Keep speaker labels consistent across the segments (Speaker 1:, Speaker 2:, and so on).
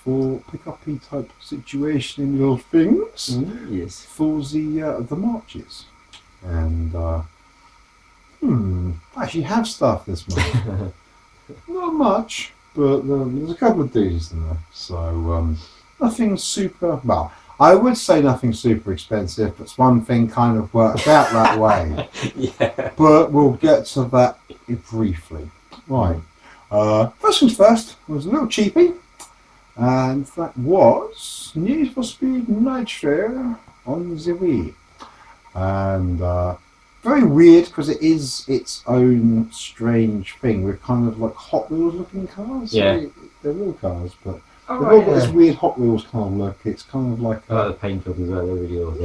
Speaker 1: for pick-up-y type situation in your things
Speaker 2: Yes.
Speaker 1: for the marches. And I actually have stuff this month. Not much, but there's a couple of deals in there. So nothing super, well, I would say nothing super expensive, but one thing kind of worked out that way.
Speaker 2: Yeah.
Speaker 1: But we'll get to that briefly. Right. First things first, it was a little cheapy, and that was Need for Speed Nitro on the Wii. And very weird because it is its own strange thing. We're kind of like Hot Wheels looking cars.
Speaker 2: Yeah.
Speaker 1: They're real cars, but
Speaker 2: Oh,
Speaker 1: they've
Speaker 2: right,
Speaker 1: all got this weird Hot Wheels kind of look. It's kind of like
Speaker 2: I like the paint job as well. They're really awesome.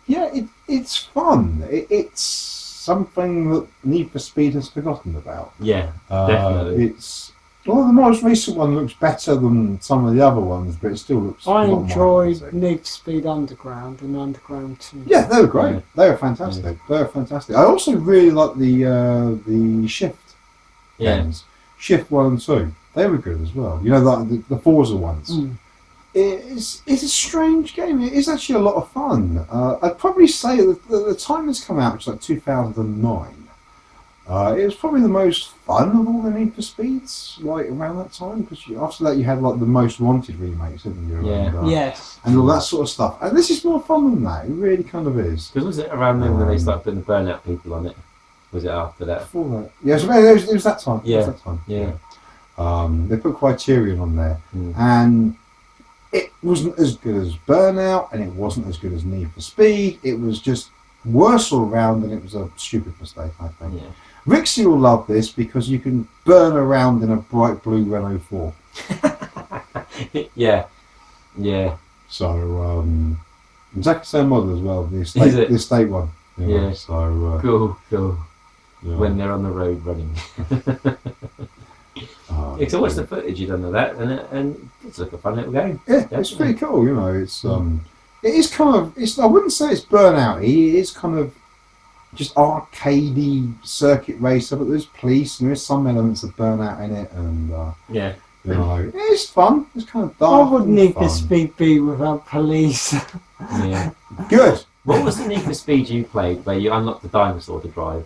Speaker 1: Yeah, it's fun. It's something that Need for Speed has forgotten about.
Speaker 2: Yeah, definitely.
Speaker 1: It's the most recent one looks better than some of the other ones, but it still looks.
Speaker 3: I
Speaker 1: a lot more
Speaker 3: enjoyed
Speaker 1: amazing.
Speaker 3: Need for Speed Underground and Underground 2.
Speaker 1: Yeah, they were great.
Speaker 2: Yeah.
Speaker 1: They were fantastic.
Speaker 2: Yeah.
Speaker 1: They were fantastic. I also really like the Shift games. Shift 1 and 2. They were good as well. You know, like the Forza ones.
Speaker 3: Mm.
Speaker 1: It's a strange game. It is actually a lot of fun. I'd probably say that the time it's come out, which is like 2009, it was probably the most fun of all the Need for Speeds, like around that time. Because after that, you had like the Most Wanted remakes, didn't you?
Speaker 2: Yeah.
Speaker 1: And,
Speaker 3: Yes.
Speaker 1: and all that sort of stuff. And this is more fun than that. It really kind of is.
Speaker 2: Because was it around then when they started putting the burnout people on it? Was it after that?
Speaker 1: Before that, yeah, it was that time.
Speaker 2: Yeah.
Speaker 1: It was that time.
Speaker 2: Yeah.
Speaker 1: They put Criterion on there,
Speaker 2: Mm.
Speaker 1: and it wasn't as good as Burnout, and it wasn't as good as Need for Speed. It was just worse all around, and it was a stupid mistake, I think.
Speaker 2: Yeah.
Speaker 1: Rixie will love this because you can burn around in a bright blue Renault 4.
Speaker 2: Yeah. Yeah.
Speaker 1: So, exactly the same model as well, the
Speaker 2: Is it?
Speaker 1: estate one. You know,
Speaker 2: Yeah.
Speaker 1: So,
Speaker 2: Cool.
Speaker 1: you know,
Speaker 2: When they're on the road running. Yeah, so what's the footage you've done of that? And it's like a fun little game.
Speaker 1: Yeah, it's
Speaker 2: Definitely.
Speaker 1: pretty cool. You know, it's it is kind of. I wouldn't say it's Burnout-y. It is kind of just arcadey circuit racer, but there's police and there's some elements of Burnout in it, and
Speaker 2: Yeah.
Speaker 1: you know, it's fun. It's kind of
Speaker 3: Why
Speaker 1: dark.
Speaker 3: would
Speaker 1: and
Speaker 3: Need for
Speaker 1: fun.
Speaker 3: Speed be without police?
Speaker 2: Yeah.
Speaker 1: Good.
Speaker 2: What was the Need for Speed you played where you unlocked the dinosaur to drive?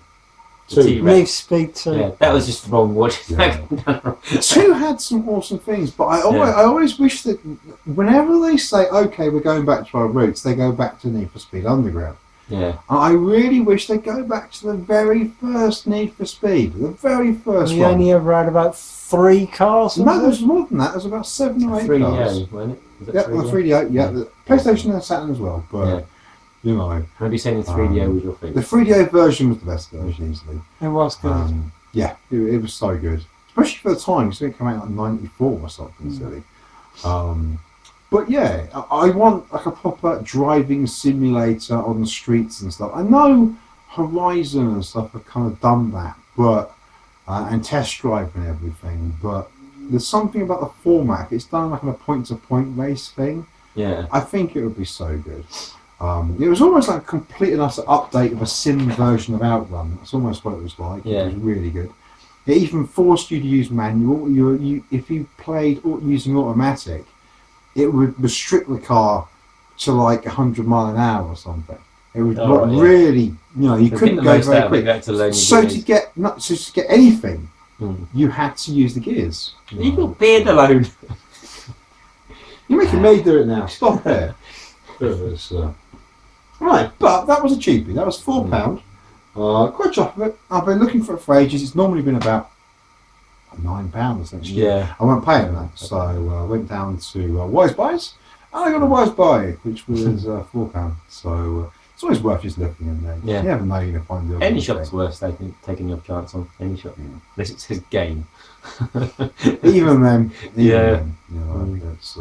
Speaker 2: The
Speaker 1: Two.
Speaker 2: T-Rex?
Speaker 3: Need for Speed 2.
Speaker 2: Yeah, that was just wrong watching
Speaker 1: Yeah.
Speaker 2: that.
Speaker 1: 2 had some awesome things, but I always wish that whenever they say, okay, we're going back to our roots, they go back to Need for Speed Underground.
Speaker 2: Yeah.
Speaker 1: I really wish they'd go back to the very first Need for Speed, the very first
Speaker 3: We
Speaker 1: one.
Speaker 3: only ever had about 3 cars.
Speaker 1: No, there's more than that. There's about 7 or 8 cars.
Speaker 2: 3DO, wasn't it? Was
Speaker 1: Yeah,
Speaker 2: that
Speaker 1: the 3DO, yeah. The PlayStation and Saturn as well, but,
Speaker 2: Yeah.
Speaker 1: you know,
Speaker 2: Maybe saying the 3DO was your
Speaker 1: the
Speaker 2: favourite.
Speaker 1: 3DO version was the best version, easily.
Speaker 3: It was good.
Speaker 1: Yeah, it was so good. Especially for the time, because it came out in like 94 or something silly. But yeah, I want like a proper driving simulator on the streets and stuff. I know Horizon and stuff have kind of done that, but and Test Drive and everything, but there's something about the format. If it's done like on a point-to-point race thing,
Speaker 2: Yeah.
Speaker 1: I think it would be so good. It was almost like a complete and utter update of a sim version of Outrun. That's almost what it was like.
Speaker 2: Yeah.
Speaker 1: It was really good. It even forced you to use manual. If you played using automatic, it would restrict the car to like 100 mile an hour or something. It would
Speaker 2: Oh, right, yeah.
Speaker 1: really, you know, you
Speaker 2: To
Speaker 1: couldn't
Speaker 2: get the
Speaker 1: go
Speaker 2: most
Speaker 1: very
Speaker 2: out of it,
Speaker 1: quick.
Speaker 2: you had to learn your
Speaker 1: So
Speaker 2: gears.
Speaker 1: to get anything,
Speaker 2: Mm.
Speaker 1: you had to use the gears.
Speaker 2: Leave your beard alone.
Speaker 1: You're making me do it now. Stop it. Right, but that was a cheapie. That was £4. Quite chuffed with it. I've been looking for it for ages. It's normally been about £9 essentially.
Speaker 2: Yeah.
Speaker 1: I won't pay that, so I went down to Wise Buys, and I got a Wise Buy, which was £4. So it's always worth just looking in there.
Speaker 2: Yeah.
Speaker 1: You never know you're going to find the other
Speaker 2: Any
Speaker 1: thing.
Speaker 2: shop's worth taking your chance on. Any shop. Unless it says game.
Speaker 1: Even then,
Speaker 2: Yeah.
Speaker 1: you know, it's,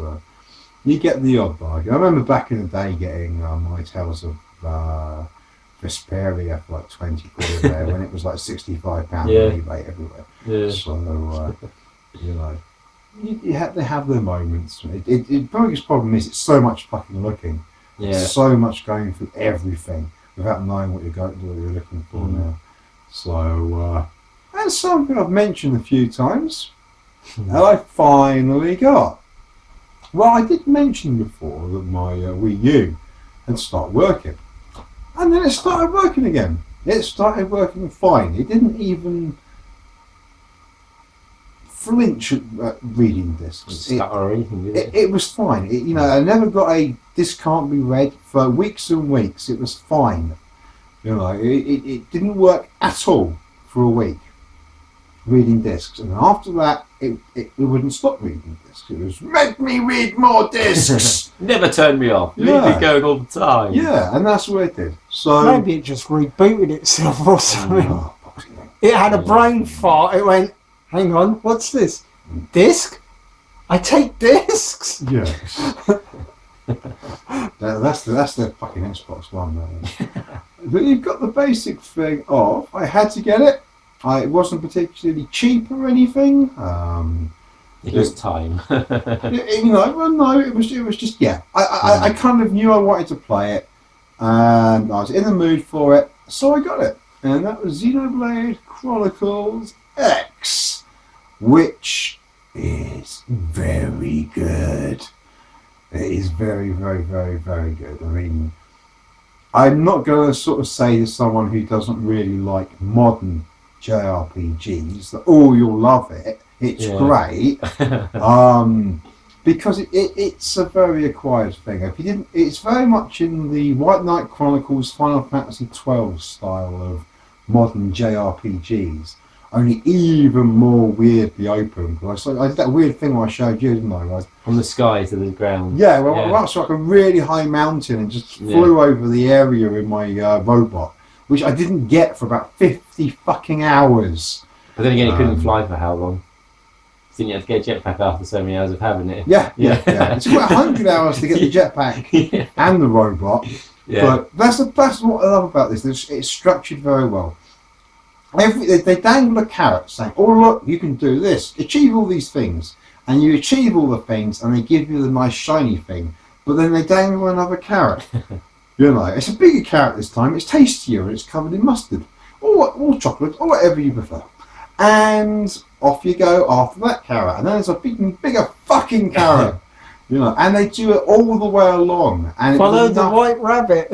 Speaker 1: you get the odd bargain. I remember back in the day getting my Tales of Vesperia for like 20 quid there when it was like £65 on
Speaker 2: Yeah.
Speaker 1: eBay everywhere.
Speaker 2: Yeah.
Speaker 1: So, you know, they have their moments. The biggest problem is it's so much fucking looking.
Speaker 2: Yeah.
Speaker 1: It's so much going through everything without knowing what you're looking for now. So, and something I've mentioned a few times, that I finally got. Well, I did mention before that my Wii U had started working. And then it started working again. It started working fine. It didn't even flinch at reading discs.
Speaker 2: Stutter or anything, did it?
Speaker 1: It was fine. I never got a "this can't be read" for weeks and weeks. It was fine. It didn't work at all for a week reading discs, and after that, it wouldn't stop reading discs. It was "make me read more discs."
Speaker 2: Never turned me off. Leave
Speaker 1: Yeah.
Speaker 2: me going all the time.
Speaker 1: Yeah, and that's what it did. So
Speaker 3: Maybe it just rebooted itself or something.
Speaker 1: Oh,
Speaker 3: It had a brain fart. It went, hang on, what's this? Disc? I take discs?
Speaker 1: yeah. That's the fucking Xbox One, man. But you've got the basic thing of I had to get it. It wasn't particularly cheap or anything.
Speaker 2: It was time.
Speaker 1: Well, no, it was just I kind of knew I wanted to play it, and I was in the mood for it, so I got it, and that was Xenoblade Chronicles X, which is very good. It is very, very, very, very good. I mean, I'm not going to sort of say to someone who doesn't really like modern JRPGs that you'll love it. It's great, because it's a very acquired thing. If you didn't, it's very much in the White Knight Chronicles, Final Fantasy XII style of modern JRPGs, only even more weirdly open. Because I did that weird thing where I showed you, didn't I?
Speaker 2: From the sky to the ground.
Speaker 1: Yeah, well, I went up to like a really high mountain and just flew over the area in my robot, which I didn't get for about 50 fucking hours.
Speaker 2: But then again, you couldn't fly for how long? So you had to get a jetpack after so many hours of having it.
Speaker 1: Yeah. It took about 100 hours to get the jetpack and the robot.
Speaker 2: Yeah.
Speaker 1: But that's what I love about this. It's structured very well. They dangle a carrot saying, "Oh look, you can do this. Achieve all these things." And you achieve all the things and they give you the nice shiny thing. But then they dangle another carrot. It's a bigger carrot this time. It's tastier and it's covered in mustard. Or chocolate, or whatever you prefer. And off you go after that carrot. And then there's a bigger fucking carrot. And they do it all the way along. And
Speaker 3: Follow the white rabbit.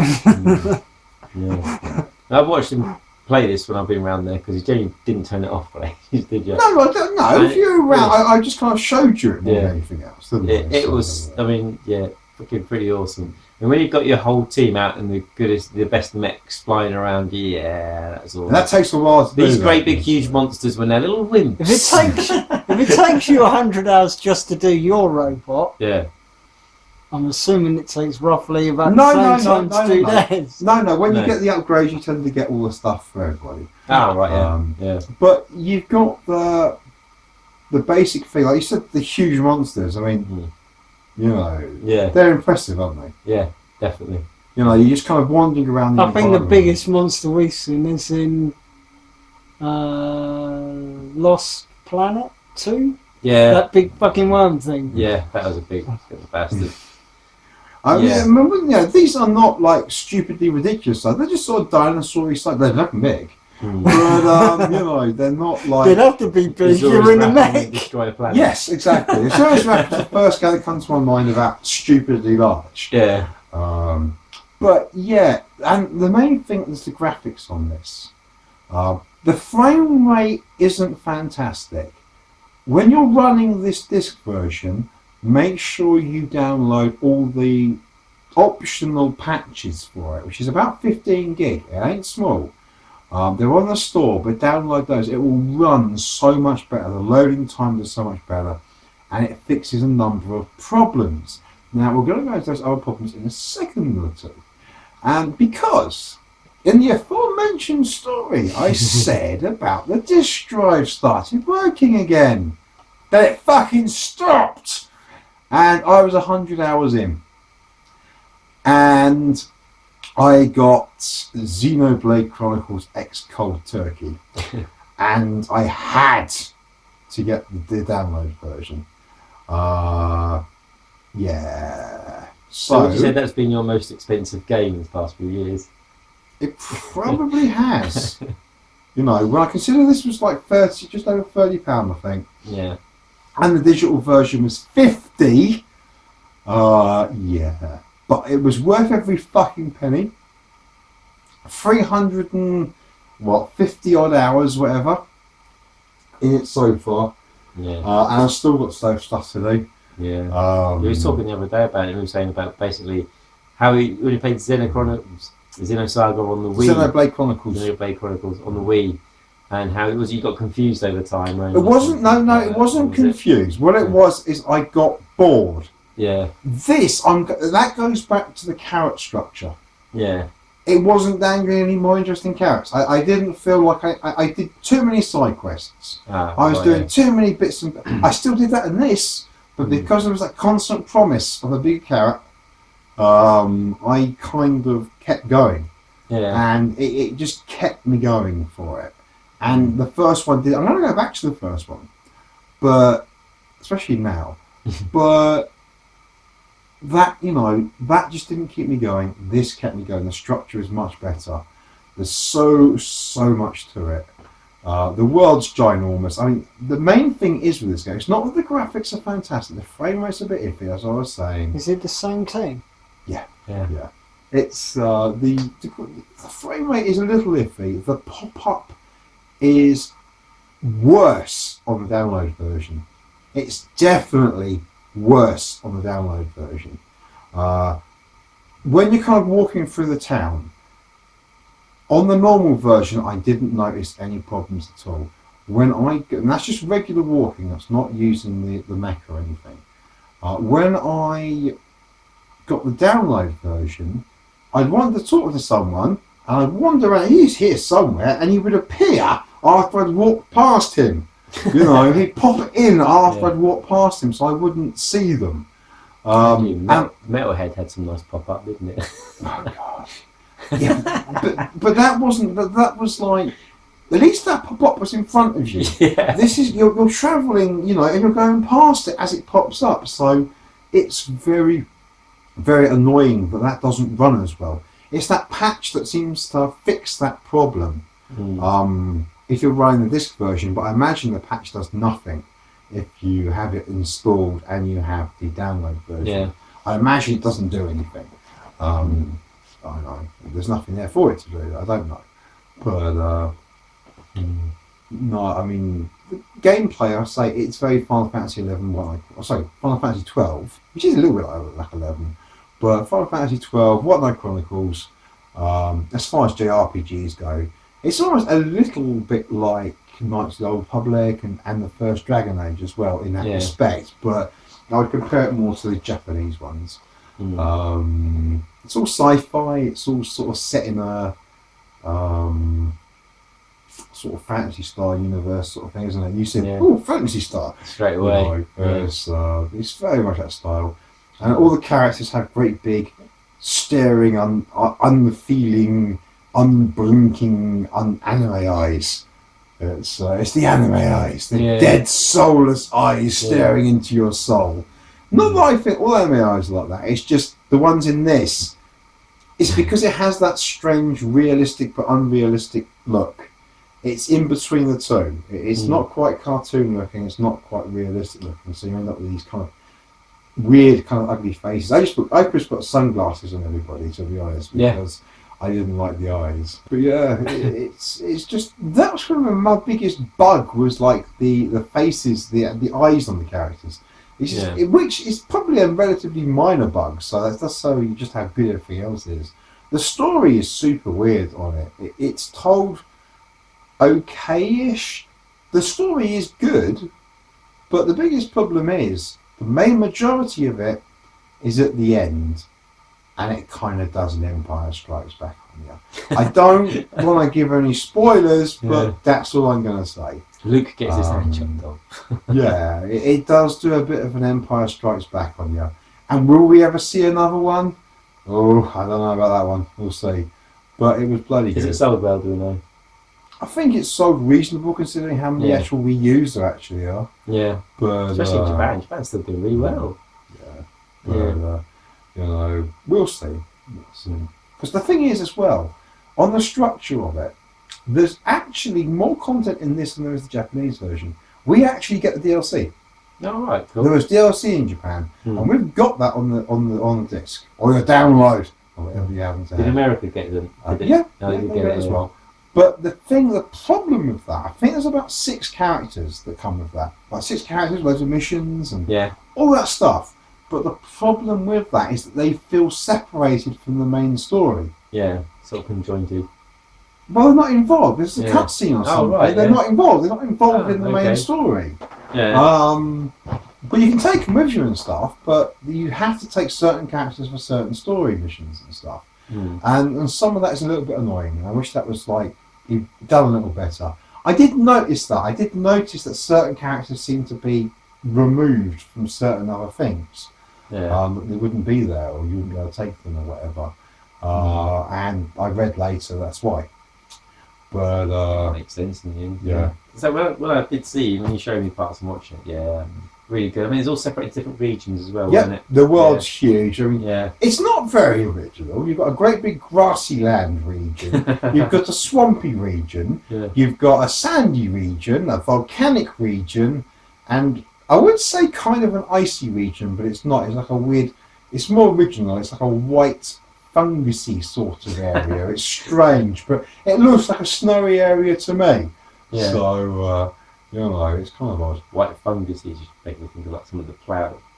Speaker 2: Yeah. I've watched him play this when I've been around there because he genuinely didn't turn it off for ages, did you?
Speaker 1: No, I don't know. If you're around, I just kind of showed you it more than
Speaker 2: Yeah.
Speaker 1: anything else. Didn't I?
Speaker 2: It was, I mean, fucking pretty awesome. And when you've got your whole team out and the best mechs flying around, that's all.
Speaker 1: And that takes a while to do.
Speaker 2: These
Speaker 1: that.
Speaker 2: great big huge monsters when they're little wimps.
Speaker 3: If it takes you 100 hours just to do your robot,
Speaker 2: Yeah.
Speaker 3: I'm assuming it takes roughly about
Speaker 1: No,
Speaker 3: the same time to do
Speaker 1: no.
Speaker 3: theirs.
Speaker 1: No, when
Speaker 2: No.
Speaker 1: you get the upgrades, you tend to get all the stuff for everybody.
Speaker 2: Oh, right, yeah.
Speaker 1: But you've got the basic thing, like you said, the huge monsters. I mean,
Speaker 2: Yeah,
Speaker 1: they're impressive, aren't they?
Speaker 2: yeah, definitely.
Speaker 1: You're just kind of wandering around.
Speaker 3: I think the
Speaker 1: environment.
Speaker 3: biggest monster we've seen is in Lost Planet 2.
Speaker 2: Yeah,
Speaker 3: That big fucking worm thing.
Speaker 2: yeah, that was a big bastard.
Speaker 1: I mean,
Speaker 2: Yeah.
Speaker 1: remember, these are not like stupidly ridiculous. They're just sort of dinosaur-y size. They're not big, but they're not like.
Speaker 3: They'd have to be big.
Speaker 2: There's
Speaker 3: You're
Speaker 2: always
Speaker 3: in a
Speaker 2: Raptor
Speaker 3: mech.
Speaker 2: Destroy a planet.
Speaker 1: Yes, exactly. As soon as Raptor's the first guy that comes to my mind about stupidly large.
Speaker 2: Yeah.
Speaker 1: But yeah, and the main thing is the graphics on this. The frame rate isn't fantastic. When you're running this disc version, make sure you download all the optional patches for it, which is about 15 gig. It ain't small. They're on the store, but download those. It will run so much better. The loading times are so much better, and it fixes a number of problems. Now, we're going to go into those other problems in a second or two. And because in the aforementioned story, I said about the disk drive started working again, that it fucking stopped. And I was 100 hours in. And I got Xenoblade Chronicles X Cold Turkey. And I had to get the download version. Yeah.
Speaker 2: So would you say that's been your most expensive game in the past few years?
Speaker 1: It probably has. When I consider this was like 30, just over £30, I think.
Speaker 2: Yeah.
Speaker 1: and the digital version was 50. Yeah, but it was worth every fucking penny. 350 odd hours, whatever, in it so far.
Speaker 2: Yeah.
Speaker 1: And I've still got stuff to do.
Speaker 2: Yeah. He was talking the other day about it. He was saying about basically how when he played Xenosaga on the Wii.
Speaker 1: Xenoblade Chronicles.
Speaker 2: Xenoblade Chronicles on the Wii, and how it was you got confused over time.
Speaker 1: It wasn't. No, it wasn't confused. What it was is I got bored.
Speaker 2: Yeah.
Speaker 1: That goes back to the carrot structure.
Speaker 2: Yeah.
Speaker 1: It wasn't dangling any more interesting carrots. I didn't feel like I did too many side quests. I was doing too many bits and I still did that in this, but because there was that constant promise of a big carrot, I kind of kept going.
Speaker 2: Yeah.
Speaker 1: And it just kept me going for it. And the first one I'm going to go back to the first one, but especially now. But that just didn't keep me going. This kept me going. The structure is much better. There's so much to it. The world's ginormous. I mean, the main thing is with this game, it's not that the graphics are fantastic. The frame rate's a bit iffy, as I was saying.
Speaker 3: Is it the same team?
Speaker 1: Yeah.
Speaker 2: Yeah.
Speaker 1: It's the frame rate is a little iffy. The pop-up is worse on the download version. It's definitely worse on the download version. When you're kind of walking through the town, on the normal version, I didn't notice any problems at all. And that's just regular walking, that's not using the mech or anything. When I got the download version, I'd want to talk to someone, and I'd wander around, he's here somewhere, and he would appear after I'd walked past him. He'd pop in after I'd walked past him, so I wouldn't see them.
Speaker 2: Metalhead had some nice pop-up, didn't it?
Speaker 1: Oh, gosh. Yeah, but that wasn't. But that was like, at least that pop-up was in front of you.
Speaker 2: Yeah.
Speaker 1: This is you're travelling, and you're going past it as it pops up. So it's very, very annoying that doesn't run as well. It's that patch that seems to fix that problem. If you're running the disc version, but I imagine the patch does nothing if you have it installed and you have the download version.
Speaker 2: Yeah.
Speaker 1: I imagine it doesn't do anything. I don't know. There's nothing there for it to do. I don't know. But no, I mean, the gameplay, I say it's very Final Fantasy 11. Final Fantasy 12, which is a little bit like 11. But Final Fantasy 12, What Night Chronicles, as far as JRPGs go, it's almost a little bit like Knights of the Old Republic and the first Dragon Age as well in that respect. But I would compare it more to the Japanese ones. It's all sci-fi. It's all sort of set in a sort of fantasy star universe sort of thing, isn't it? You said, "Oh, fantasy star!"
Speaker 2: Straight away.
Speaker 1: It's very much that style, and all the characters have great big, staring, unfeeling, unblinking, anime eyes. It's the anime eyes, the dead, soulless eyes staring into your soul. Not that I think all anime eyes are like that. It's just the ones in this. It's because it has that strange, realistic but unrealistic look. It's in between the two. It's not quite cartoon looking. It's not quite realistic looking. So you end up with these kind of weird, kind of ugly faces. I just put sunglasses on everybody, to be honest, because I didn't like the eyes. But yeah, it's just that was one of my biggest bug was like the faces, the eyes on the characters. It's just, which is probably a relatively minor bug. So that's so you just how good everything else is. The story is super weird on it. It's told okay-ish. The story is good, but the biggest problem is the main majority of it is at the end. And it kind of does an Empire Strikes Back on you. I don't want to give any spoilers, but that's all I'm going to say.
Speaker 2: Luke gets his hand chopped off.
Speaker 1: Yeah, it does do a bit of an Empire Strikes Back on you. And will we ever see another one? Oh, I don't know about that one. We'll see. But it was bloody good.
Speaker 2: Is it sold well, do we know?
Speaker 1: I think it's sold reasonable considering how many actual Wii U's there actually are.
Speaker 2: Yeah.
Speaker 1: But,
Speaker 2: especially in Japan. Japan's still doing really well.
Speaker 1: Yeah. But, we'll see. Because the thing is as well, on the structure of it, there's actually more content in this than there is the Japanese version. We actually get the DLC.
Speaker 2: Oh, right, cool.
Speaker 1: There was DLC in Japan, and we've got that on the disc or the download or whatever you happen to
Speaker 2: Did
Speaker 1: have.
Speaker 2: America get them?
Speaker 1: Yeah,
Speaker 2: No, they
Speaker 1: they
Speaker 2: did
Speaker 1: get
Speaker 2: get
Speaker 1: it as well. But the problem with that, I think there's about 6 characters that come with that. Like 6 characters, loads of missions, and
Speaker 2: Yeah.
Speaker 1: all that stuff. But the problem with that is that they feel separated from the main story.
Speaker 2: Yeah, sort of conjoined.
Speaker 1: Well, they're not involved. There's a
Speaker 2: Yeah.
Speaker 1: cutscene or
Speaker 2: Oh,
Speaker 1: something.
Speaker 2: right,
Speaker 1: They're
Speaker 2: yeah.
Speaker 1: not involved. They're not involved
Speaker 2: Oh,
Speaker 1: in the main
Speaker 2: okay.
Speaker 1: story.
Speaker 2: Yeah.
Speaker 1: But you can take them with you and stuff. But you have to take certain characters for certain story missions and stuff. And some of that is a little bit annoying. I wish that was like done a little better. I did notice that. I did notice that certain characters seem to be removed from certain other things.
Speaker 2: Yeah.
Speaker 1: They wouldn't be there, or you wouldn't be able to take them, or whatever. And I read later that's why. But
Speaker 2: That makes sense in the end.
Speaker 1: yeah.
Speaker 2: So when I did see when you showed me parts and watching it, yeah, really good. I mean, it's all separated into different regions as well, isn't
Speaker 1: Yeah,
Speaker 2: it?
Speaker 1: the world's huge. I mean,
Speaker 2: Yeah.
Speaker 1: it's not very original. You've got a great big grassy land region. You've got a swampy region.
Speaker 2: Yeah.
Speaker 1: You've got a sandy region, a volcanic region, and I would say kind of an icy region, but it's not. It's like a weird. It's more original. It's like a white, fungusy sort of area. It's strange, but it looks like a snowy area to me.
Speaker 2: Yeah.
Speaker 1: So you know, it's kind of odd.
Speaker 2: White fungus just make me think of like some of the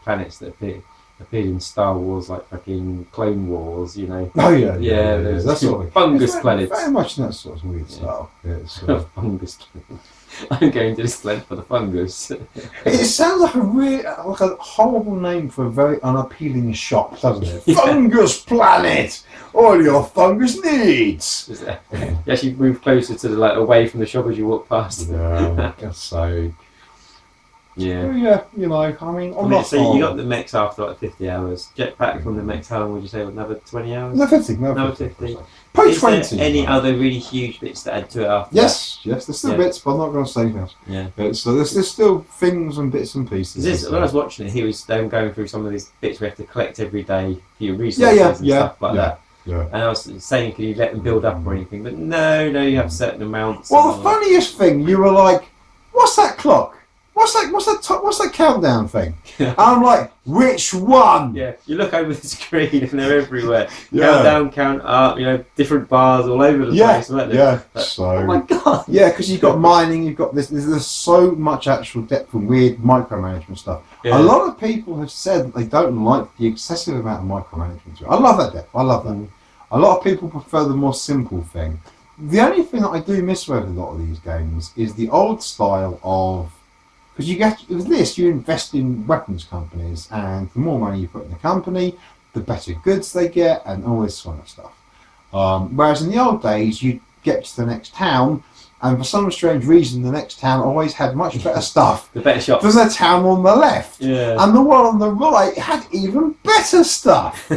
Speaker 2: planets that appeared in Star Wars, like fucking Clone Wars, you know.
Speaker 1: Oh yeah,
Speaker 2: Yeah, there's
Speaker 1: that's
Speaker 2: two
Speaker 1: sort of
Speaker 2: fungus
Speaker 1: it's
Speaker 2: planets.
Speaker 1: Very much in that sort of weird style. It's,
Speaker 2: Fungus planet. I'm going to this planet for the fungus.
Speaker 1: it sounds like a horrible name for a very unappealing shop, doesn't it?
Speaker 2: Yeah.
Speaker 1: Fungus Planet, all your fungus needs.
Speaker 2: You actually move closer to the away from the shop as you walk past.
Speaker 1: Yeah, I guess so.
Speaker 2: Yeah.
Speaker 1: Yeah, you know, I mean, I'm not.
Speaker 2: So you got the mechs after like 50 hours. Jetpack from the mechs, how long would you say? Another 20 hours?
Speaker 1: No 50, no
Speaker 2: No,
Speaker 1: 50.
Speaker 2: 50.
Speaker 1: Probably
Speaker 2: Is
Speaker 1: 20.
Speaker 2: there any other really huge bits to add to it after
Speaker 1: Yes, there's still
Speaker 2: Yeah.
Speaker 1: bits, but I'm not going to say anything else.
Speaker 2: that? Yeah.
Speaker 1: So there's still things and bits and pieces.
Speaker 2: When I was watching it, he was going through some of these bits we have to collect every day for your resources and stuff like that.
Speaker 1: Yeah.
Speaker 2: And I was saying, can you let them build up or anything? But no, you have certain amounts.
Speaker 1: Well,
Speaker 2: and
Speaker 1: the
Speaker 2: all that.
Speaker 1: funniest thing, you were like, "What's that clock? What's that countdown thing?" And I'm like, "Which one?"
Speaker 2: Yeah, you look over the screen and they're everywhere.
Speaker 1: Yeah.
Speaker 2: Count down, count up, different bars all over the place. Weren't they?
Speaker 1: Yeah.
Speaker 2: But,
Speaker 1: So.
Speaker 2: oh my god.
Speaker 1: Yeah, because you've got mining, you've got this. There's so much actual depth and weird micromanagement stuff.
Speaker 2: Yeah.
Speaker 1: A lot of people have said that they don't like the excessive amount of micromanagement. I love that depth. I love that.
Speaker 2: Mm.
Speaker 1: A lot of people prefer the more simple thing. The only thing that I do miss with a lot of these games is the old style of, because with this you invest in weapons companies, and the more money you put in the company, the better goods they get, and all this sort of stuff. Whereas in the old days, you'd get to the next town, and for some strange reason, the next town always had much better stuff
Speaker 2: The better shots.
Speaker 1: than the town on the left.
Speaker 2: Yeah.
Speaker 1: And the one on the right had even better stuff.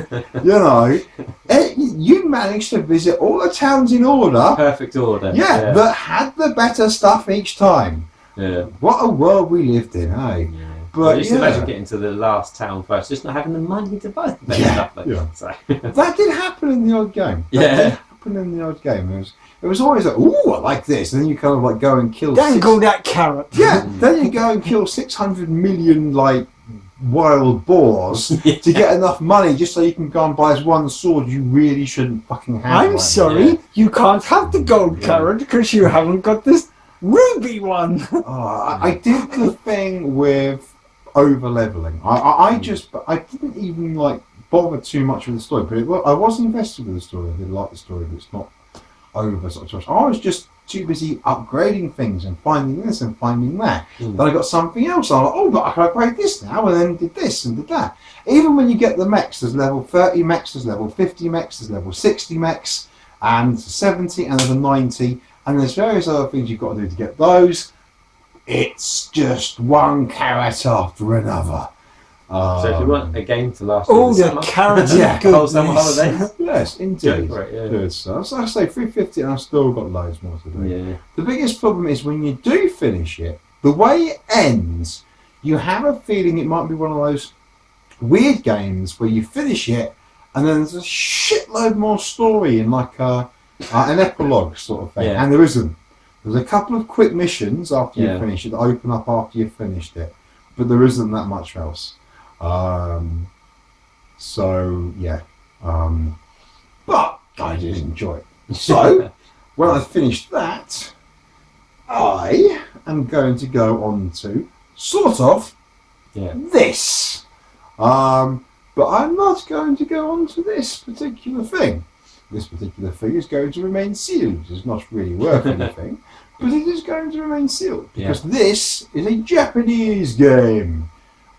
Speaker 1: You managed to visit all the towns in order.
Speaker 2: Perfect order.
Speaker 1: Yeah, that had the better stuff each time.
Speaker 2: Yeah.
Speaker 1: What a world we lived in, eh?
Speaker 2: Yeah.
Speaker 1: But
Speaker 2: just imagine getting to the last town first, just not having the money to buy the better stuff. So.
Speaker 1: that did happen in the odd game. That
Speaker 2: Yeah.
Speaker 1: did happen in the odd game. It was always like, ooh, I like this, and then you kind of like go and kill.
Speaker 3: Dangle that carrot.
Speaker 1: Yeah, then you go and kill 600 million wild boars to get enough money just so you can go and buy this one sword you really shouldn't fucking have.
Speaker 3: I'm
Speaker 1: right
Speaker 3: sorry,
Speaker 2: Yeah.
Speaker 3: you can't have the gold
Speaker 1: Yeah.
Speaker 3: carrot because you haven't got this ruby one.
Speaker 1: now. I did the thing with over leveling. I didn't even bother too much with the story, but I was invested with the story. I did like the story, but it's not over sort of much. I was just too busy upgrading things and finding this and finding that.
Speaker 2: Mm.
Speaker 1: Then I got something else. I'm like, oh, but I can upgrade this now, and then did this and did that. Even when you get the mechs, there's level 30 mechs, there's level 50 mechs, there's level 60 mechs, and 70, and there's a 90, and there's various other things you've got to do to get those. It's just one carrot after another.
Speaker 2: So if you want a game to last
Speaker 3: All
Speaker 2: through
Speaker 3: the
Speaker 2: summer,
Speaker 3: carrots
Speaker 1: Yeah.
Speaker 3: of
Speaker 2: whole summer
Speaker 3: goodness.
Speaker 2: holidays,
Speaker 1: Yes,
Speaker 2: go
Speaker 1: indeed.
Speaker 2: for it. Yeah.
Speaker 1: Good stuff. So I say 350, and I've still got loads more to do.
Speaker 2: Yeah.
Speaker 1: The biggest problem is when you do finish it, the way it ends, you have a feeling it might be one of those weird games where you finish it and then there's a shitload more story in an epilogue sort of thing.
Speaker 2: Yeah.
Speaker 1: And there isn't. There's a couple of quick missions after you
Speaker 2: Yeah.
Speaker 1: finish it that open up after you've finished it. but there isn't that much else. So yeah, but I did enjoy it. So when I finished that, I am going to go on to sort of this. But I'm not going to go on to this particular thing. This particular thing is going to remain sealed. It's not really worth anything, but it is going to remain sealed because this is a Japanese game.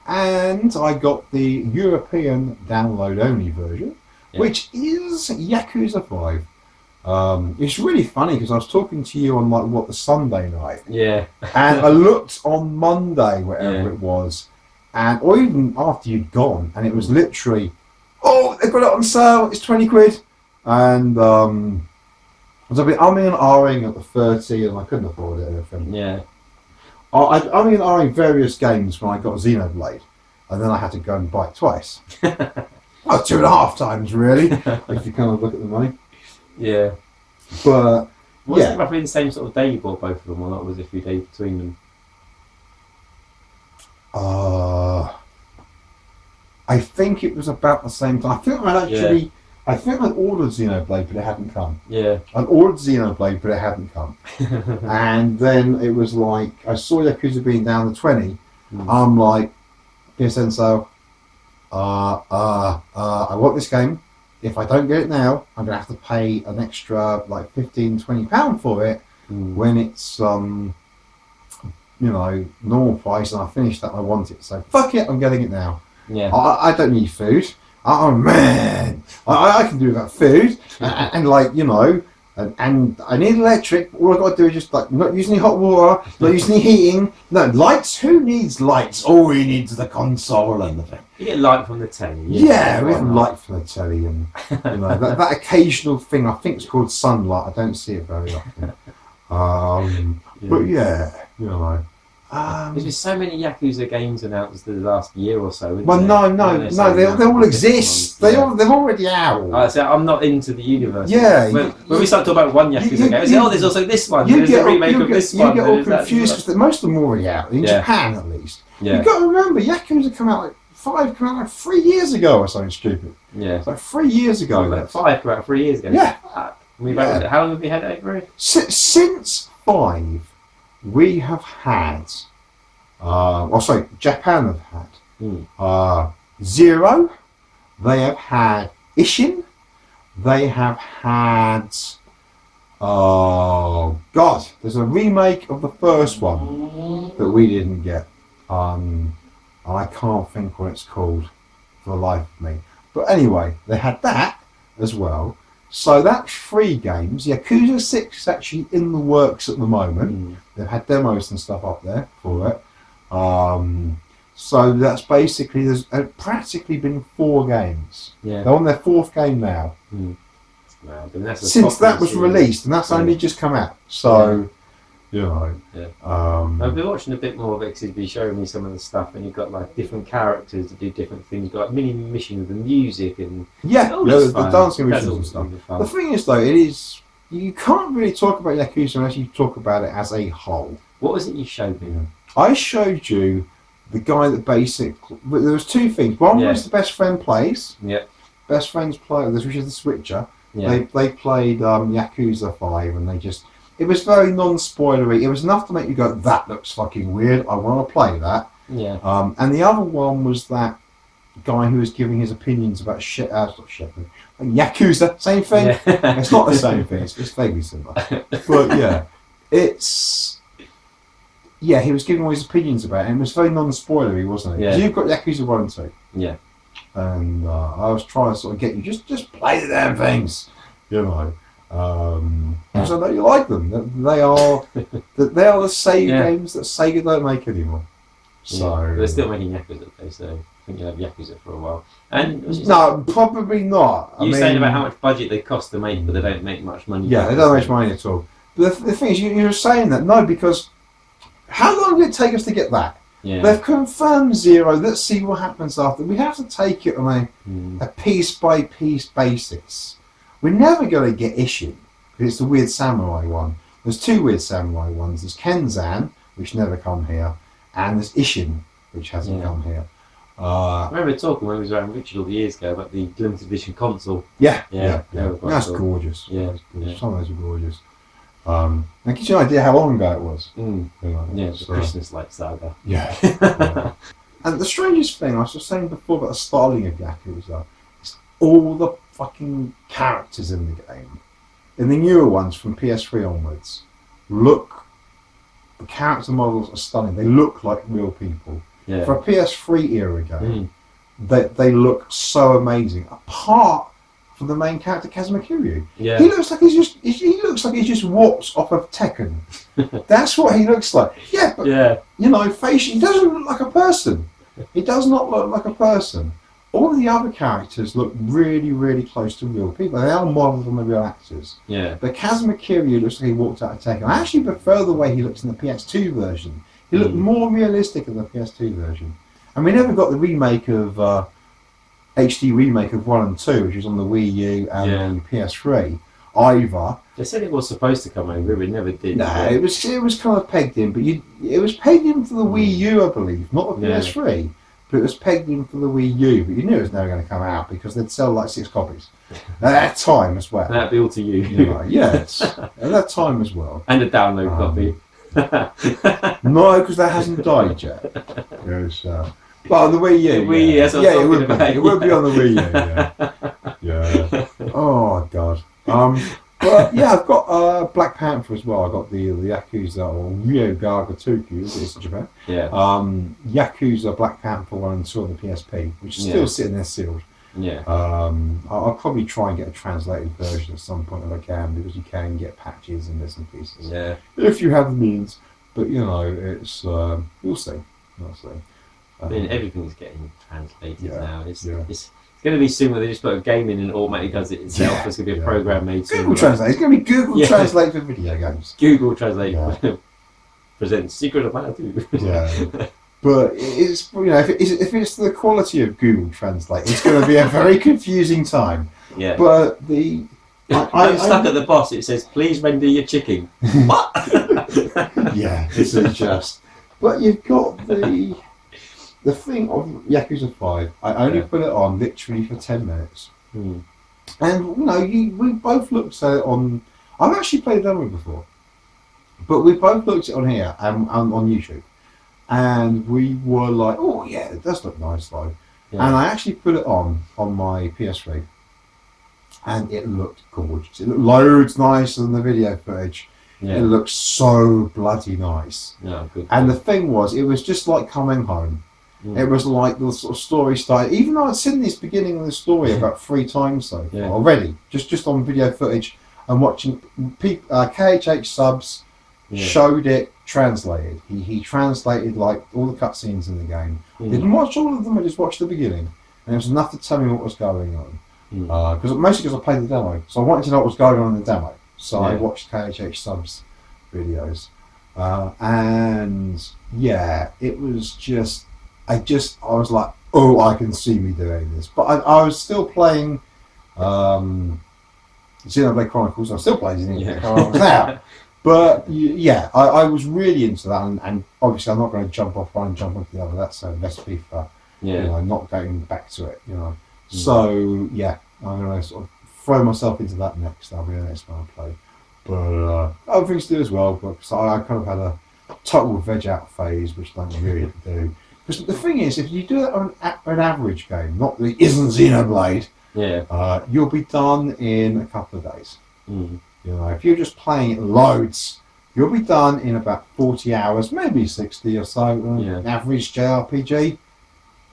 Speaker 1: And I got the European download-only version, which is Yakuza 5. It's really funny because I was talking to you on the Sunday night.
Speaker 2: Yeah.
Speaker 1: And I looked on Monday, whatever it was, or even after you'd gone, and it was literally, oh, they've got it on sale, it's 20 quid. And I was a bit umming and ahhing at the 30, and I couldn't afford it and everything.
Speaker 2: Yeah.
Speaker 1: I umming and ahhing various games when I got Xenoblade, and then I had to go and buy it twice. Well, 2.5 times, really, if you kind of look at the money.
Speaker 2: Yeah.
Speaker 1: But,
Speaker 2: was it roughly the same sort of day you bought both of them, or not? Was it a few days between them?
Speaker 1: I think it was about the same time. I think I'd ordered Xenoblade, but it hadn't come.
Speaker 2: Yeah.
Speaker 1: I'd ordered Xenoblade, but it hadn't come. And then it was like, I saw Yakuza being down to 20. I'm like, PSN sale. I want this game. If I don't get it now, I'm going to have to pay an extra like £15-20 for it when it's normal price, and I finished that and I want it. So fuck it, I'm getting it now.
Speaker 2: Yeah.
Speaker 1: I don't need food. Oh man, I can do without food, and and I need electric. All I've got to do is just not using any hot water, not using any heating. No lights. Who needs lights? All we need is the console and the thing.
Speaker 2: You get light from the telly.
Speaker 1: Yeah, we have light from the telly, and that occasional thing. I think it's called sunlight. I don't see it very often. But
Speaker 2: there's been so many Yakuza games announced in the last year or so.
Speaker 1: Well, no, they all exist. They're already out.
Speaker 2: So I'm not into the universe.
Speaker 1: Yeah.
Speaker 2: When we start talking about one Yakuza game, I say, there's also this one. There's a remake of this one.
Speaker 1: You get all confused because most of them are already out, in Japan at least.
Speaker 2: Yeah.
Speaker 1: You've got to remember, Yakuza came out 3 years ago or something stupid.
Speaker 2: Yeah.
Speaker 1: It's like 3 years ago.
Speaker 2: 5 came out 3 years ago.
Speaker 1: Yeah.
Speaker 2: How long have we had it over?
Speaker 1: Since 5, we have had, Japan have had 0, they have had Ishin, they have had, there's a remake of the first one that we didn't get, and I can't think what it's called for the life of me. But anyway, they had that as well. So that's 3 games. Yakuza 6 is actually in the works at the moment. They've had demos and stuff up there for it. So that's basically, there's practically been 4 games.
Speaker 2: Yeah.
Speaker 1: They're on their 4th game now. Since that was released, and that's only just come out. So,
Speaker 2: I've been watching a bit more of it because he's been showing me some of the stuff, and you've got like different characters that do different things. You've got like mini missions with the music and
Speaker 1: the dancing missions and stuff. The thing is, though, you can't really talk about Yakuza unless you talk about it as a whole.
Speaker 2: What was it you showed me?
Speaker 1: I showed you the guy that basically, there was 2 things. One was the best friend plays.
Speaker 2: Yeah.
Speaker 1: Best friends play, which is the switcher.
Speaker 2: Yeah.
Speaker 1: They played Yakuza 5, and it was very non-spoilery. It was enough to make you go, that looks fucking weird, I want to play that.
Speaker 2: Yeah.
Speaker 1: And the other one was that guy who was giving his opinions about Yakuza, same thing. Yeah. It's not the same thing, it's vaguely similar. But he was giving all his opinions about it, and it was very non-spoilery, wasn't it?
Speaker 2: Yeah.
Speaker 1: Because you've got Yakuza 1 and 2.
Speaker 2: Yeah.
Speaker 1: And I was trying to sort of get you, just play the damn things, because I know you like them. They are the Sega games that Sega don't make anymore. So
Speaker 2: they're still making Yakuza, though, so I think you'll have Yakuza for a while. And
Speaker 1: no, probably not.
Speaker 2: You were saying about how much budget they cost to make, but they don't make much money.
Speaker 1: Yeah, they don't make money at all. But the thing is, you were saying that, no, because how long did it take us to get that?
Speaker 2: Yeah.
Speaker 1: They've confirmed 0. Let's see what happens after. We have to take it on a piece-by-piece basis. We're never going to get Ishin, because it's the Weird Samurai one. There's 2 Weird Samurai ones. There's Kenzan, which never come here, and there's Ishin. which hasn't
Speaker 2: Yeah.
Speaker 1: come here.
Speaker 2: I remember talking when we was around Richard all the years ago about the limited edition console.
Speaker 1: Yeah.
Speaker 2: they were quite
Speaker 1: That's
Speaker 2: cool.
Speaker 1: gorgeous.
Speaker 2: Yeah,
Speaker 1: That's gorgeous.
Speaker 2: yeah.
Speaker 1: Some of those are gorgeous. And it gives you an idea how long ago it was.
Speaker 2: Mm.
Speaker 1: You know,
Speaker 2: Yeah, the
Speaker 1: so-
Speaker 2: Christmas like saga.
Speaker 1: Yeah. Yeah. And the strangest thing, I was just saying before about the styling of Yakuza, is all the fucking characters in the game, in the newer ones from PS3 onwards, the character models are stunning. They look like real people.
Speaker 2: Yeah.
Speaker 1: For a PS3 era game,
Speaker 2: Mm.
Speaker 1: they look so amazing. Apart from the main character, Kazuma Kiryu.
Speaker 2: Yeah.
Speaker 1: He looks like he looks like he's just walked off of Tekken. That's what he looks like. Yeah, but
Speaker 2: Yeah.
Speaker 1: you know, facially, he doesn't look like a person. He does not look like a person. All the other characters look really, really close to real people. They are modelled on the real actors.
Speaker 2: Yeah.
Speaker 1: But Kazuma Kiryu looks like he walked out of Tekken. I actually prefer the way he looks in the PS2 version. He looked more realistic in the PS2 version. And we never got the remake of HD remake of 1 and 2, which was on the Wii U and the PS3 either.
Speaker 2: They said it was supposed to come over, but it never did.
Speaker 1: No, it was kind of pegged in, but it was pegged in for the Wii U, I believe, not the
Speaker 2: Yeah.
Speaker 1: PS3. But it was pegged in for the Wii U, but you knew it was never going to come out because they'd sell like 6 copies at that time as well.
Speaker 2: That'd be all to you.
Speaker 1: You know, yes, at that time as well.
Speaker 2: And a download copy.
Speaker 1: No, because that hasn't died yet. Yes, well, on the Wii U.
Speaker 2: The Wii U,
Speaker 1: yeah,
Speaker 2: that's what I'm
Speaker 1: it would
Speaker 2: talking
Speaker 1: be.
Speaker 2: about,
Speaker 1: It would be
Speaker 2: yeah.
Speaker 1: on the Wii U. Yeah. Yeah. Oh God. But yeah, I've got Black Panther as well. I got the Yakuza or Ryoga Gotoku, as it is in Japan.
Speaker 2: Yeah.
Speaker 1: Yakuza Black Panther 1 and 2 on the PSP, which is still sitting there sealed.
Speaker 2: Yeah.
Speaker 1: I'll probably try and get a translated version at some point if I can, because you can get patches and bits and pieces
Speaker 2: Yeah.
Speaker 1: if you have the means. But you know, it's we'll see. We'll see.
Speaker 2: I mean, everything's getting translated
Speaker 1: Yeah,
Speaker 2: now. It's
Speaker 1: yeah.
Speaker 2: going to be soon where they just put a game in and automatically does it itself.
Speaker 1: Yeah,
Speaker 2: There's going to be a
Speaker 1: yeah.
Speaker 2: program made to
Speaker 1: Google Translate. It's going to be Google
Speaker 2: Yeah.
Speaker 1: Translate for video games.
Speaker 2: Google Translate
Speaker 1: Yeah.
Speaker 2: presents Secret of Manatu.
Speaker 1: Yeah. But it's, you know, if it's the quality of Google Translate, it's going to be a very confusing time.
Speaker 2: Yeah.
Speaker 1: But
Speaker 2: I'm stuck at the boss. It says, "Please render your chicken." What?
Speaker 1: yeah, this is just. But you've got the thing of Yakuza 5. I only put it on literally for 10 minutes,
Speaker 2: Hmm.
Speaker 1: and you know, we both looked at it on. I've actually played the demo before, but we both looked at it on here and on YouTube, and we were like, "Oh yeah, it does look nice though."
Speaker 2: Yeah.
Speaker 1: And I actually put it on my PS3, and it looked gorgeous. It looked loads nicer than the video footage. It
Speaker 2: Yeah.
Speaker 1: looked so bloody nice.
Speaker 2: No, good.
Speaker 1: And the thing was, it was just like coming home.
Speaker 2: Mm.
Speaker 1: It was like the sort of story started. Even though I'd seen this beginning of the story about 3 times so far
Speaker 2: Yeah.
Speaker 1: already, just on video footage and watching KHH subs
Speaker 2: Yeah.
Speaker 1: showed it translated. He translated like all the cutscenes in the game.
Speaker 2: Mm.
Speaker 1: Didn't watch all of them. I just watched the beginning, and it was enough to tell me what was going on.
Speaker 2: Mm.
Speaker 1: Mostly because I played the demo, so I wanted to know what was going on in the demo. So I
Speaker 2: Yeah.
Speaker 1: watched KHH subs videos, and yeah, it was just. I was like, oh, I can see me doing this, but I was still playing Xenoblade Chronicles. I'm still playing Xenoblade Chronicles now. But yeah, I was really into that, and obviously I'm not going to jump off one and jump onto the other. That's a recipe for you know, not going back to it. You know, so yeah, I'm going to sort of throw myself into that next. That'll be the next one I play. But other things to do as well. But I kind of had a total veg out phase, which I don't really do. Because the thing is, if you do it on an average game, not that it isn't Xenoblade,
Speaker 2: Yeah.
Speaker 1: you'll be done in a couple of days.
Speaker 2: Mm.
Speaker 1: You know, if you're just playing it loads, you'll be done in about 40 hours, maybe 60 or so.
Speaker 2: Yeah.
Speaker 1: Average JRPG.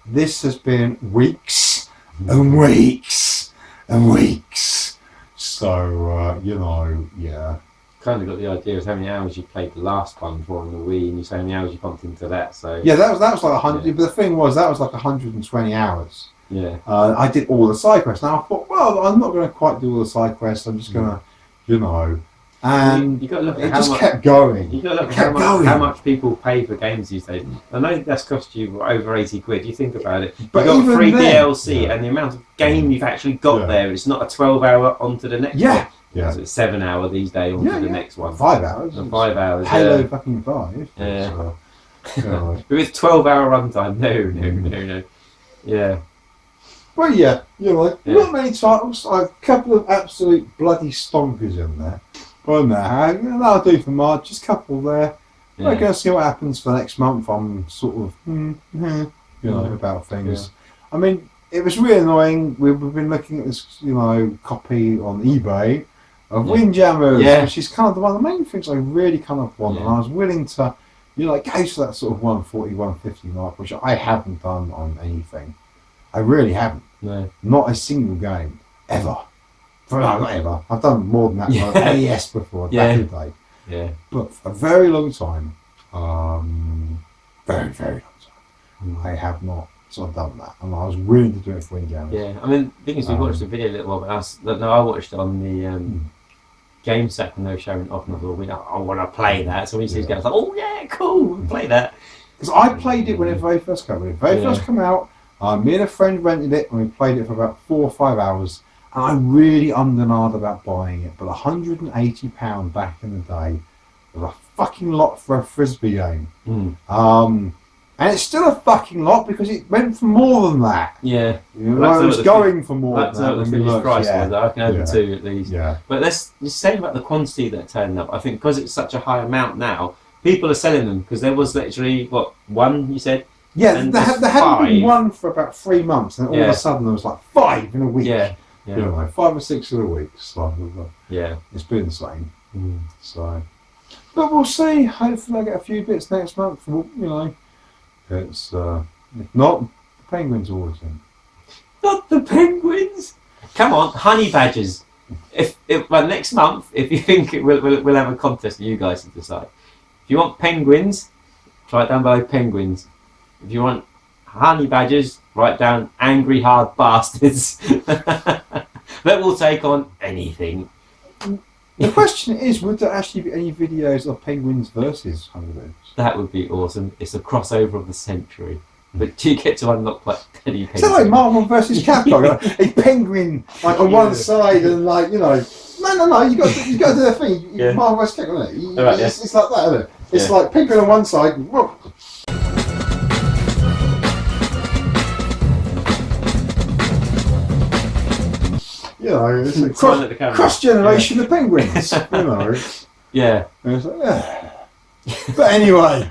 Speaker 1: This has been weeks and weeks and weeks. So, you know, yeah.
Speaker 2: Kind of got the idea of how many hours you played the last one for on the Wii, and you say how many hours you pumped into that. So
Speaker 1: Yeah, that was like 100,
Speaker 2: Yeah.
Speaker 1: but the thing was, that was like 120 hours.
Speaker 2: yeah.
Speaker 1: I did all the side quests. Now I thought, well, I'm not going to quite do all the side quests. I'm just going to, you know, and
Speaker 2: You got to look at
Speaker 1: it
Speaker 2: how
Speaker 1: just
Speaker 2: much.
Speaker 1: kept going.
Speaker 2: You got to look at
Speaker 1: kept going.
Speaker 2: how much people pay for games these days. I know that's cost you over 80 quid. You think about it.
Speaker 1: But
Speaker 2: You've got
Speaker 1: even
Speaker 2: free
Speaker 1: then-
Speaker 2: DLC,
Speaker 1: Yeah.
Speaker 2: and the amount of game you've actually got
Speaker 1: Yeah.
Speaker 2: there. It's not a 12-hour onto the next
Speaker 1: Yeah.
Speaker 2: one.
Speaker 1: Yeah.
Speaker 2: So it's 7-hour these days onto
Speaker 1: Yeah,
Speaker 2: the
Speaker 1: yeah.
Speaker 2: next one.
Speaker 1: 5 hours.
Speaker 2: And 5 hours.
Speaker 1: Halo
Speaker 2: Yeah.
Speaker 1: fucking 5.
Speaker 2: Yeah.
Speaker 1: So, You know.
Speaker 2: If it's 12-hour runtime, no. Yeah.
Speaker 1: Well, yeah,
Speaker 2: Yeah.
Speaker 1: not many titles. A couple of absolute bloody stonkers in there. On there, that'll do for March. Just a couple there.
Speaker 2: Yeah.
Speaker 1: We're going to see what happens for next month. I'm sort of, about things. I mean, it was really annoying. We've been looking at this, copy on eBay of Windjammers, which is kind of one of the main things I really kind of want. And I was willing to, go to that sort of 140, 150 mark, which I haven't done on anything. I really haven't.
Speaker 2: No.
Speaker 1: Not a single game. Ever. Not ever. I've done more than that on AES before, back in the day.
Speaker 2: Yeah.
Speaker 1: But for a very long time, very, very long time, I have not sort of done that. And I was willing to do it for Windjammers.
Speaker 2: Yeah. I mean, the thing is, we watched the video a little while back. I watched it on the game set when they were showing it off, and I thought, I want to play that. So when you see these games, like, oh yeah, cool, we'll play that.
Speaker 1: Because I played it when it very first came out. When it very first came out, me and a friend rented it, and we played it for about 4 or 5 hours. And I really ummed and ahed about buying it, but £180 back in the day was a fucking lot for a frisbee game. And it's still a fucking lot because it went for more than that.
Speaker 2: Yeah.
Speaker 1: It was going for more than that.
Speaker 2: That's what the finished price was. I can over 2 at least.
Speaker 1: Yeah.
Speaker 2: But let's just say about the quantity that turned up. I think because it's such a high amount now, people are selling them because there was literally, one you said?
Speaker 1: Yeah,
Speaker 2: And
Speaker 1: there
Speaker 2: there's
Speaker 1: hadn't been
Speaker 2: 5.
Speaker 1: one for about 3 months, and all of a sudden there was like 5 in a week.
Speaker 2: Yeah.
Speaker 1: 5 or 6 in a week. So
Speaker 2: Yeah.
Speaker 1: it's been insane. So, but we'll see. Hopefully, I get a few bits next month. It's if not, the Penguins always in.
Speaker 2: Not the Penguins. Come on, honey badgers. If next month, if you think we'll have a contest, you guys to decide. If you want Penguins, try it down below Penguins. If you want honey badgers, write down angry hard bastards. That will take on anything.
Speaker 1: The question is, would there actually be any videos of Penguins versus honey badgers?
Speaker 2: That would be awesome. It's a crossover of the century. But do you get to unlock like Teddy Penguin?
Speaker 1: Is that like Marvel versus Capcom? A penguin like on one side and no, you got to do the thing. Marvel versus Capcom, isn't it? It's like that, isn't it? It's like penguin on one side. Whoa. It's a cross generation of penguins.
Speaker 2: Yeah.
Speaker 1: And it's like, But anyway.